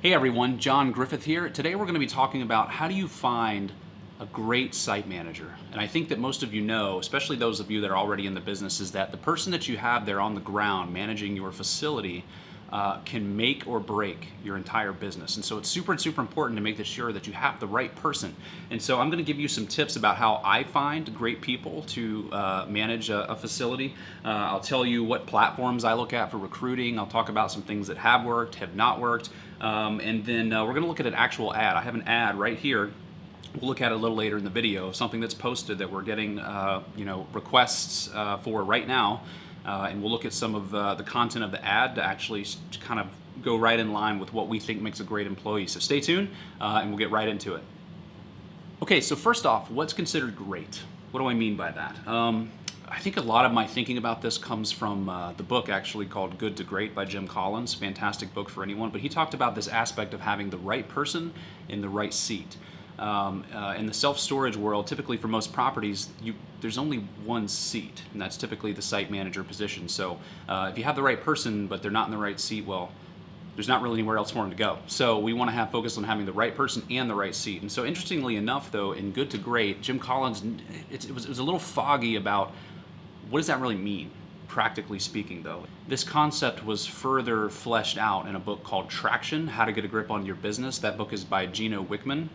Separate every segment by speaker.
Speaker 1: Hey everyone, John Griffith here. Today we're going to be talking about how do you find a great site manager. And I think that most of you know, especially those of you that are already in the business, is that the person that you have there on the ground managing your facility can make or break your entire business. And so it's super important to make sure that you have the right person. And so I'm going to give you some tips about how I find great people to manage a facility. I'll tell you what platforms I look at for recruiting. I'll talk about some things that have worked, have not worked. And then we're going to look at an actual ad. I have an ad right here. We'll look at it a little later in the video of something that's posted that we're getting requests for right now. And we'll look at some of the content of the ad to actually kind of go right in line with what we think makes a great employee. So stay tuned and we'll get right into it. Okay, so first off, what's considered great? What do I mean by that? I think a lot of my thinking about this comes from the book actually called Good to Great by Jim Collins. Fantastic book for anyone. But he talked about this aspect of having the right person in the right seat. In the self-storage world, typically for most properties, there's only one seat, and that's typically the site manager position. So if you have the right person, but they're not in the right seat, well, there's not really anywhere else for them to go. So we want to have focus on having the right person and the right seat. And so interestingly enough, though, in Good to Great, Jim Collins, it was a little foggy about what does that really mean, practically speaking, though. This concept was further fleshed out in a book called Traction, How to Get a Grip on Your Business. That book is by Gino Wickman.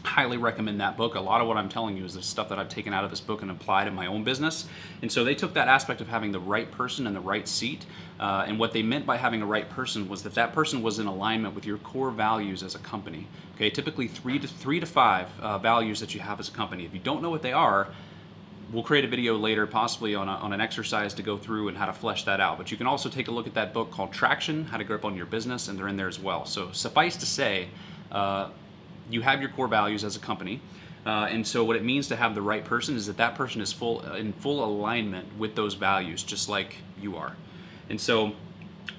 Speaker 1: Highly recommend that book. A lot of what I'm telling you is the stuff that I've taken out of this book and applied in my own business. And so they took that aspect of having the right person in the right seat, and what they meant by having a right person was that person was in alignment with your core values as a company. Okay, typically three to five values that you have as a company. If you don't know what they are, we'll create a video later, possibly on an exercise to go through and how to flesh that out. But you can also take a look at that book called Traction, How to Grip on Your Business, and they're in there as well. So suffice to say, you have your core values as a company, and so what it means to have the right person is that person is in full alignment with those values, just like you are. And so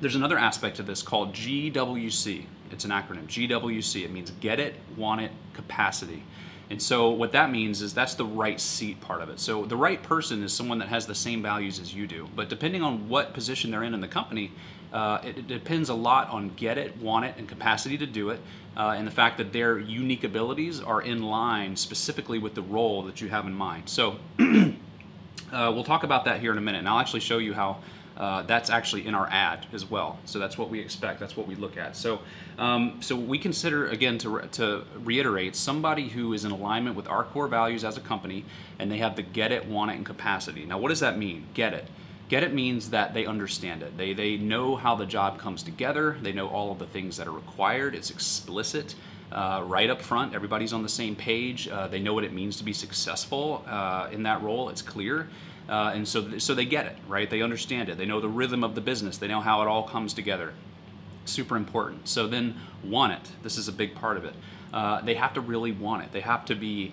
Speaker 1: there's another aspect to this called GWC. It's an acronym, GWC. It means get it, want it, capacity. And so what that means is that's the right seat part of it. So the right person is someone that has the same values as you do, but depending on what position they're in the company, it depends a lot on get it, want it, and capacity to do it, and the fact that their unique abilities are in line specifically with the role that you have in mind. So we'll talk about that here in a minute, and I'll actually show you how that's actually in our ad as well. So that's what we expect. That's what we look at. So we consider, again, to reiterate, somebody who is in alignment with our core values as a company, and they have the get it, want it, and capacity. Now, what does that mean? Get it. Get it means that they understand it. They know how the job comes together. They know all of the things that are required. It's explicit. Right up front, everybody's on the same page. They know what it means to be successful in that role. It's clear. And so they get it, right? They understand it. They know the rhythm of the business. They know how it all comes together. Super important. So then want it. This is a big part of it. They have to really want it. They have to be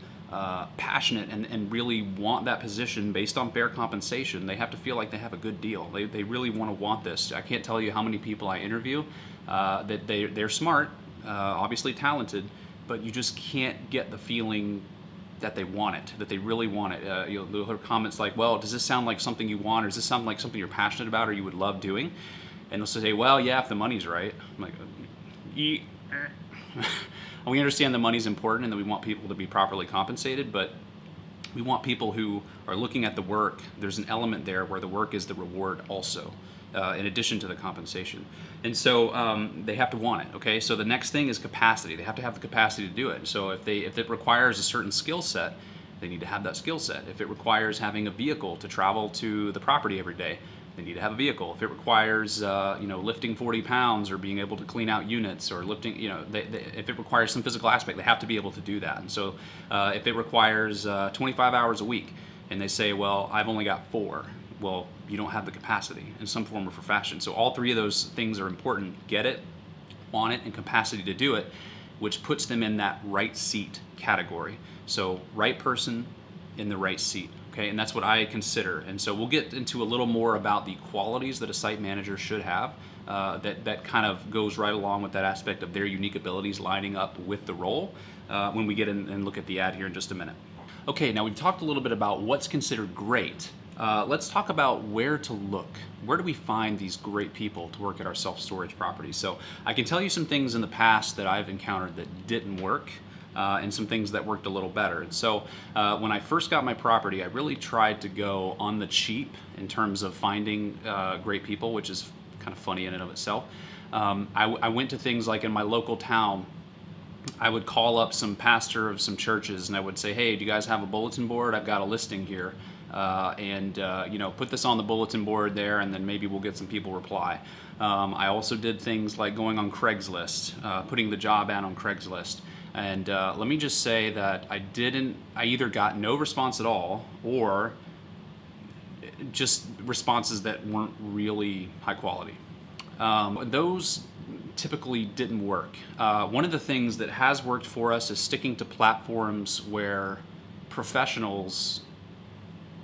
Speaker 1: passionate and really want that position based on fair compensation. They have to feel like they have a good deal. They really want this. I can't tell you how many people I interview that they're smart, obviously talented, but you just can't get the feeling that they want it, that they really want it. You'll hear comments like, well, does this sound like something you want, or does this sound like something you're passionate about or you would love doing? And they'll say, well, yeah, if the money's right. I'm like, we understand the money's important and that we want people to be properly compensated, but we want people who are looking at the work. There's an element there where the work is the reward also, in addition to the compensation. And so they have to want it, okay? So the next thing is capacity. They have to have the capacity to do it. So if it requires a certain skill set, they need to have that skill set. If it requires having a vehicle to travel to the property every day, they need to have a vehicle. If it requires, lifting 40 pounds or being able to clean out units or lifting, if it requires some physical aspect, they have to be able to do that. And so if it requires 25 hours a week and they say, well, I've only got 4, well, you don't have the capacity in some form or fashion. So all three of those things are important. Get it, want it, and capacity to do it, which puts them in that right seat category. So right person in the right seat. Okay, and that's what I consider. And so we'll get into a little more about the qualities that a site manager should have. That kind of goes right along with that aspect of their unique abilities lining up with the role when we get in and look at the ad here in just a minute. Okay, now we've talked a little bit about what's considered great. Let's talk about where to look. Where do we find these great people to work at our self-storage properties? So I can tell you some things in the past that I've encountered that didn't work, and some things that worked a little better. And so when I first got my property, I really tried to go on the cheap in terms of finding great people, which is kind of funny in and of itself. I went to things like in my local town. I would call up some pastor of some churches and I would say, hey, do you guys have a bulletin board? I've got a listing here. Put this on the bulletin board there, and then maybe we'll get some people reply. I also did things like going on Craigslist, putting the job ad on Craigslist. And let me just say that I either got no response at all or just responses that weren't really high quality. Those typically didn't work. One of the things that has worked for us is sticking to platforms where professionals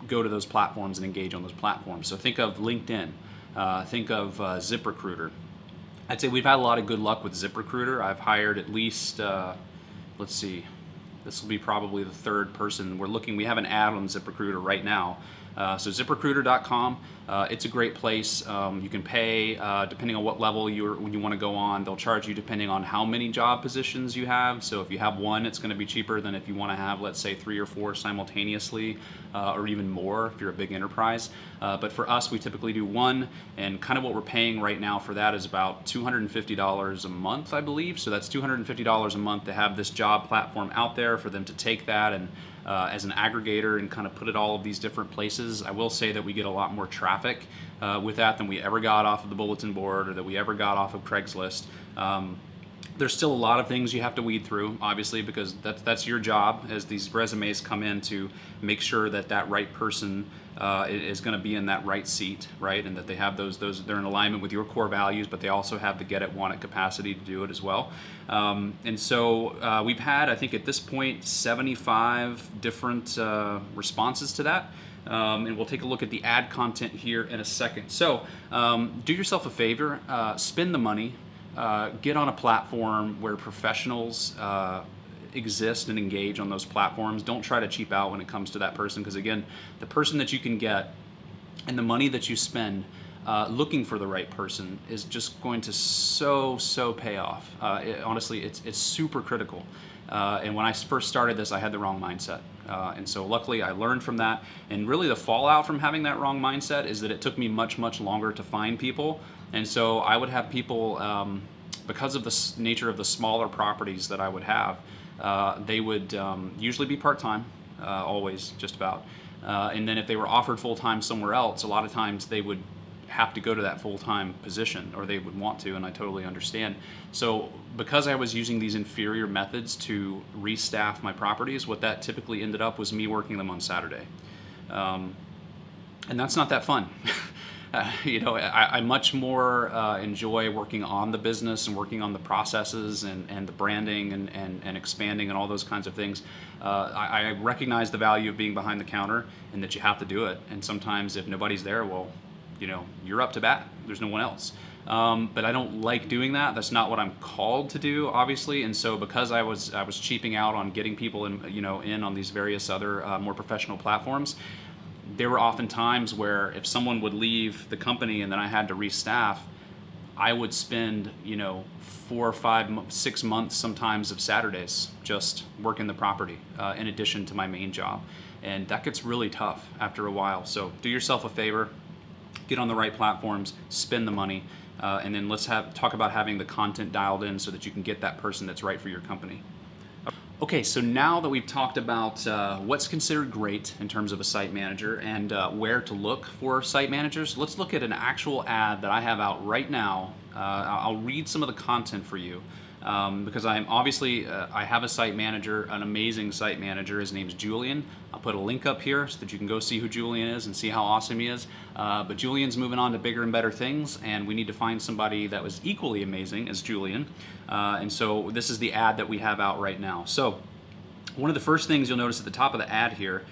Speaker 1: go to those platforms and engage on those platforms. So think of LinkedIn, think of ZipRecruiter. I'd say we've had a lot of good luck with ZipRecruiter. I've hired at least, let's see, this will be probably the third person. We have an ad on ZipRecruiter right now. So ZipRecruiter.com, it's a great place. You can pay depending on what level when you want to go on. They'll charge you depending on how many job positions you have. So if you have one, it's going to be cheaper than if you want to have, let's say, 3 or 4 simultaneously, or even more if you're a big enterprise. But for us, we typically do one, and kind of what we're paying right now for that is about $250 a month, I believe. So that's $250 a month to have this job platform out there for them to take that and as an aggregator and kind of put it all of these different places. I will say that we get a lot more traffic with that than we ever got off of the bulletin board or that we ever got off of Craigslist. There's still a lot of things you have to weed through, obviously, because that's your job as these resumes come in to make sure that that right person is going to be in that right seat, right? And that they have those they're in alignment with your core values, but they also have the get it, want it capacity to do it as well. And so we've had, I think at this point, 75 different responses to that. And we'll take a look at the ad content here in a second. So do yourself a favor, spend the money, get on a platform where professionals exist and engage on those platforms. Don't try to cheap out when it comes to that person, because again, the person that you can get and the money that you spend looking for the right person is just going to so pay off. Honestly, it's super critical. And when I first started this, I had the wrong mindset. And so luckily I learned from that. And really the fallout from having that wrong mindset is that it took me much longer to find people. And so I would have people, because of the nature of the smaller properties that I would have, they would usually be part-time, always, just about. And then if they were offered full-time somewhere else, a lot of times they would have to go to that full-time position, or they would want to, and I totally understand. So because I was using these inferior methods to restaff my properties, what that typically ended up was me working them on Saturday. And that's not that fun. I much more enjoy working on the business and working on the processes and the branding and expanding and all those kinds of things. I recognize the value of being behind the counter and that you have to do it. And sometimes if nobody's there, well, you're up to bat. There's no one else. But I don't like doing that. That's not what I'm called to do, obviously. And so because I was cheaping out on getting people in on these various other more professional platforms, there were often times where if someone would leave the company and then I had to restaff, I would spend 4 or 5, 6 months sometimes of Saturdays just working the property in addition to my main job. And that gets really tough after a while. So do yourself a favor, get on the right platforms, spend the money, and then let's talk about having the content dialed in so that you can get that person that's right for your company. Okay, so now that we've talked about what's considered great in terms of a site manager and where to look for site managers, let's look at an actual ad that I have out right now. I'll read some of the content for you because I have a site manager, an amazing site manager. His name's Julian. I'll put a link up here so that you can go see who Julian is and see how awesome he is. But Julian's moving on to bigger and better things, and we need to find somebody that was equally amazing as Julian. And so this is the ad that we have out right now. So one of the first things you'll notice at the top of the ad here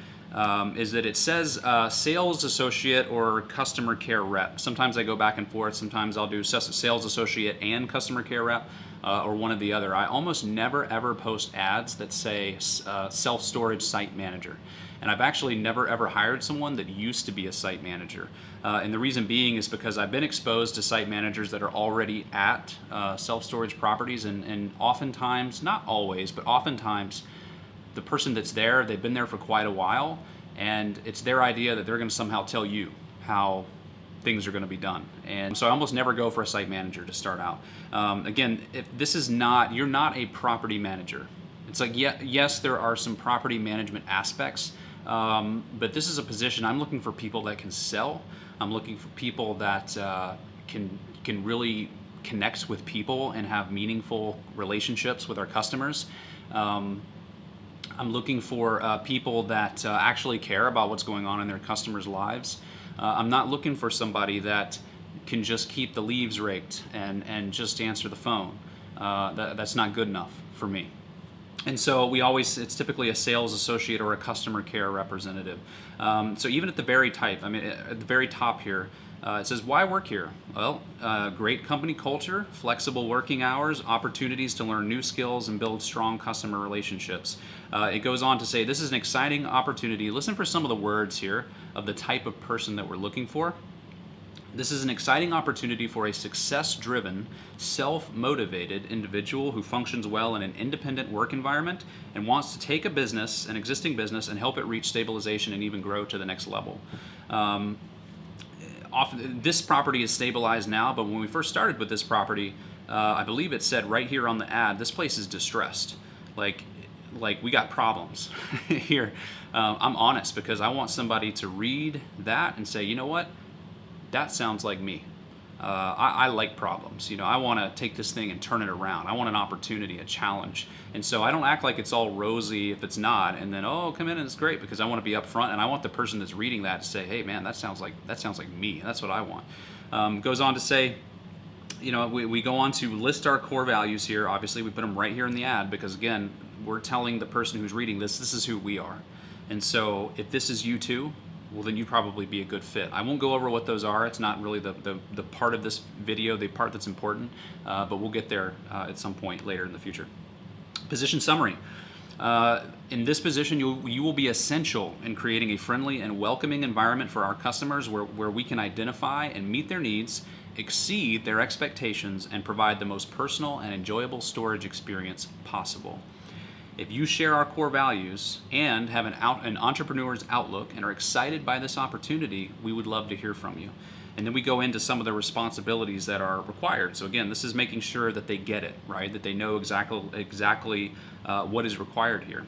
Speaker 1: is that it says sales associate or customer care rep. Sometimes I go back and forth. Sometimes I'll do sales associate and customer care rep. or one or the other. I almost never ever post ads that say self-storage site manager. And I've actually never ever hired someone that used to be a site manager. And the reason being is because I've been exposed to site managers that are already at self-storage properties, and oftentimes, not always, but oftentimes, the person that's there, they've been there for quite a while, and it's their idea that they're going to somehow tell you how things are going to be done. And so I almost never go for a site manager to start out. Again, if this is not, you're not a property manager. It's like, yes, there are some property management aspects, but this is a position I'm looking for people that can sell. I'm looking for people that can really connect with people and have meaningful relationships with our customers. I'm looking for people that actually care about what's going on in their customers' lives. I'm not looking for somebody that can just keep the leaves raked and just answer the phone. That's not good enough for me. And so it's typically a sales associate or a customer care representative. So even at the very at the very top here, it says, why work here? Well, great company culture, flexible working hours, opportunities to learn new skills and build strong customer relationships. It goes on to say, this is an exciting opportunity. Listen for some of the words here of the type of person that we're looking for. This is an exciting opportunity for a success-driven, self-motivated individual who functions well in an independent work environment and wants to take an existing business, and help it reach stabilization and even grow to the next level. This property is stabilized now, but when we first started with this property, I believe it said right here on the ad, this place is distressed. Like we got problems here. I'm honest, because I want somebody to read that and say, you know what? That sounds like me. I like problems. I want to take this thing and turn it around. I want an opportunity, a challenge. And so I don't act like it's all rosy if it's not, and then, come in and it's great, because I want to be upfront, and I want the person that's reading that to say, hey man, that sounds like me. That's what I want. Goes on to say, we go on to list our core values here. Obviously, we put them right here in the ad, because again, we're telling the person who's reading this is who we are. And so if this is you too, well, then you'd probably be a good fit. I won't go over what those are. It's not really the part of this video, the part that's important, but we'll get there at some point later in the future. Position summary. In this position, you will be essential in creating a friendly and welcoming environment for our customers where we can identify and meet their needs, exceed their expectations, and provide the most personal and enjoyable storage experience possible. If you share our core values and have an entrepreneur's outlook and are excited by this opportunity, we would love to hear from you. And then we go into some of the responsibilities that are required. So again, this is making sure that they get it, right? That they know exactly what is required here.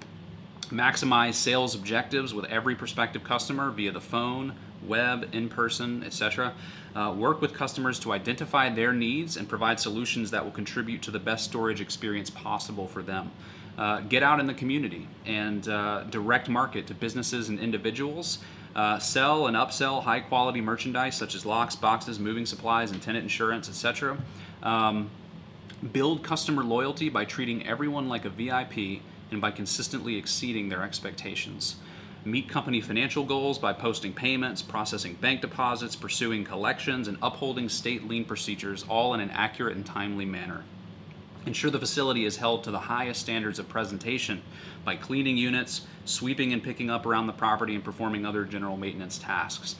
Speaker 1: Maximize sales objectives with every prospective customer via the phone, web, in person, etc. Work with customers to identify their needs and provide solutions that will contribute to the best storage experience possible for them. Get out in the community and direct market to businesses and individuals. Sell and upsell high quality merchandise such as locks, boxes, moving supplies, and tenant insurance, etc. Build customer loyalty by treating everyone like a VIP and by consistently exceeding their expectations. Meet company financial goals by posting payments, processing bank deposits, pursuing collections, and upholding state lien procedures, all in an accurate and timely manner. Ensure the facility is held to the highest standards of presentation by cleaning units, sweeping and picking up around the property, and performing other general maintenance tasks.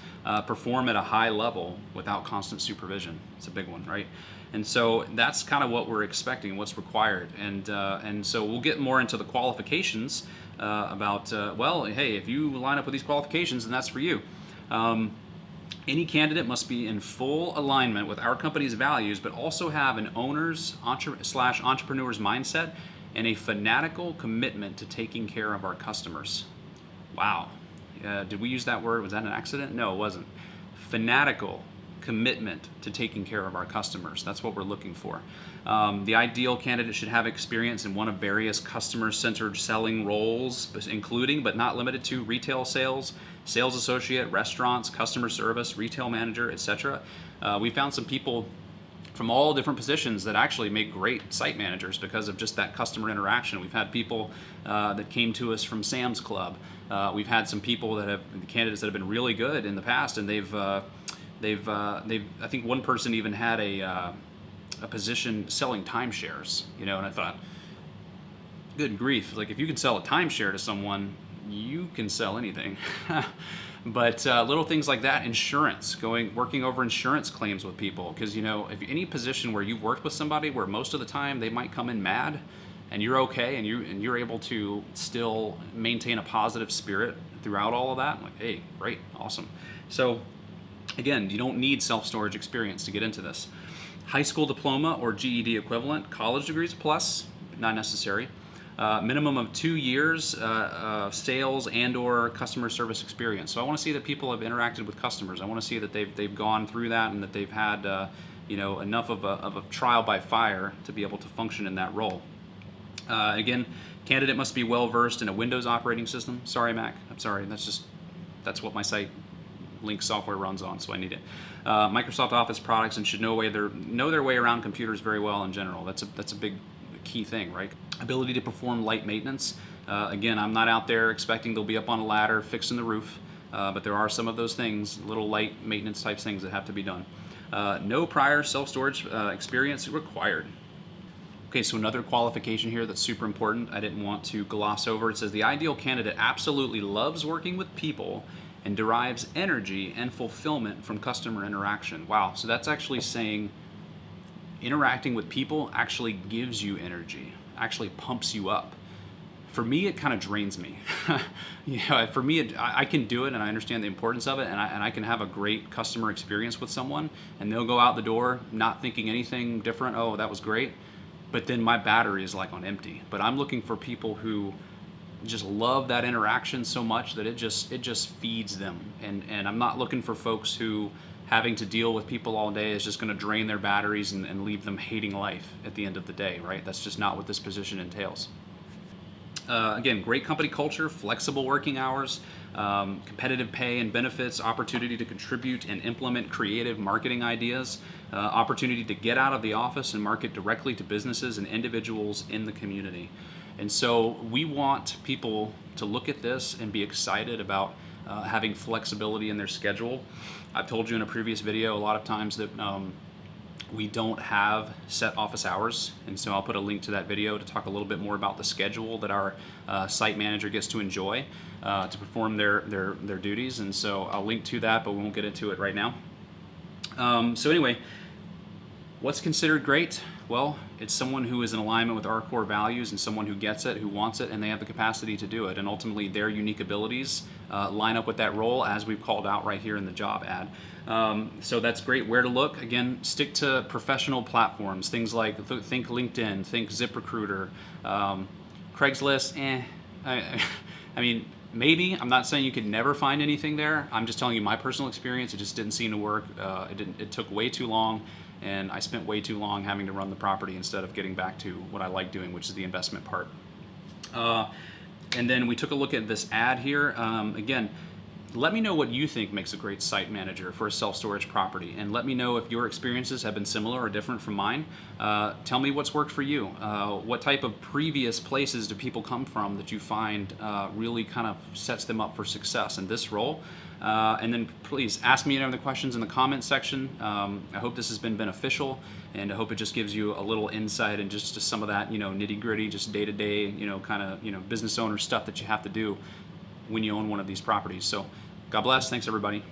Speaker 1: Perform at a high level without constant supervision. It's a big one, right? And so that's kind of what we're expecting, what's required. And so we'll get more into the qualifications about, hey, if you line up with these qualifications, then that's for you. Any candidate must be in full alignment with our company's values, but also have an owner's /entrepreneur's mindset and a fanatical commitment to taking care of our customers. Wow. Did we use that word? Was that an accident? No, it wasn't. Fanatical commitment to taking care of our customers. That's what we're looking for. The ideal candidate should have experience in one of various customer-centered selling roles, including but not limited to retail sales, sales associate, restaurants, customer service, retail manager, etc. We found some people from all different positions that actually make great site managers because of just that customer interaction. We've had people that came to us from Sam's Club. We've had some people candidates that have been really good in the past, and they've I think one person even had a position selling timeshares, and I thought, good grief, like if you can sell a timeshare to someone, you can sell anything. But little things like that, insurance, working over insurance claims with people, because if any position where you've worked with somebody where most of the time they might come in mad, and you're okay, and you're able to still maintain a positive spirit throughout all of that, like, hey, great, awesome. So again, you don't need self-storage experience to get into this. High school diploma or GED equivalent, college degrees plus, not necessary. Minimum of 2 years sales and or customer service experience. So I want to see that people have interacted with customers. I want to see that they've gone through that and that they've had enough of a trial by fire to be able to function in that role. Again, candidate must be well versed in a Windows operating system. Sorry, Mac. I'm sorry. That's what my site Link software runs on, so I need it. Microsoft Office products, and should know their way around computers very well in general. That's a big key thing, right? Ability to perform light maintenance. Again, I'm not out there expecting they'll be up on a ladder fixing the roof, but there are some of those things, little light maintenance type things that have to be done. No prior self-storage experience required. Okay, so another qualification here that's super important I didn't want to gloss over. It says the ideal candidate absolutely loves working with people and derives energy and fulfillment from customer interaction. Wow, so that's actually saying interacting with people actually gives you energy, actually pumps you up. For me, it kind of drains me. For me, I can do it, and I understand the importance of it, and I can have a great customer experience with someone, and they'll go out the door not thinking anything different. Oh, that was great. But then my battery is like on empty. But I'm looking for people who just love that interaction so much that it just feeds them. And I'm not looking for folks who having to deal with people all day is just going to drain their batteries and leave them hating life at the end of the day, right? That's just not what this position entails. Again, great company culture, flexible working hours, competitive pay and benefits, opportunity to contribute and implement creative marketing ideas, opportunity to get out of the office and market directly to businesses and individuals in the community. And so we want people to look at this and be excited about having flexibility in their schedule. I've told you in a previous video a lot of times that we don't have set office hours, and so I'll put a link to that video to talk a little bit more about the schedule that our site manager gets to enjoy to perform their duties, and so I'll link to that, but we won't get into it right now. So anyway, what's considered great? Well, it's someone who is in alignment with our core values and someone who gets it, who wants it, and they have the capacity to do it. And ultimately, their unique abilities line up with that role as we've called out right here in the job ad. So that's great. Where to look? Again, stick to professional platforms. Things like, think LinkedIn, think ZipRecruiter, Craigslist, I mean, maybe. I'm not saying you could never find anything there. I'm just telling you my personal experience. It just didn't seem to work. It took way too long. And I spent way too long having to run the property instead of getting back to what I like doing, which is the investment part. And then we took a look at this ad here. Again, let me know what you think makes a great site manager for a self-storage property, and let me know if your experiences have been similar or different from mine. Tell me what's worked for you. What type of previous places do people come from that you find really kind of sets them up for success in this role? And then please ask me any other questions in the comment section. I hope this has been beneficial, and I hope it just gives you a little insight and just to some of that, nitty gritty, just day to day, kind of, business owner stuff that you have to do when you own one of these properties. So God bless. Thanks, everybody.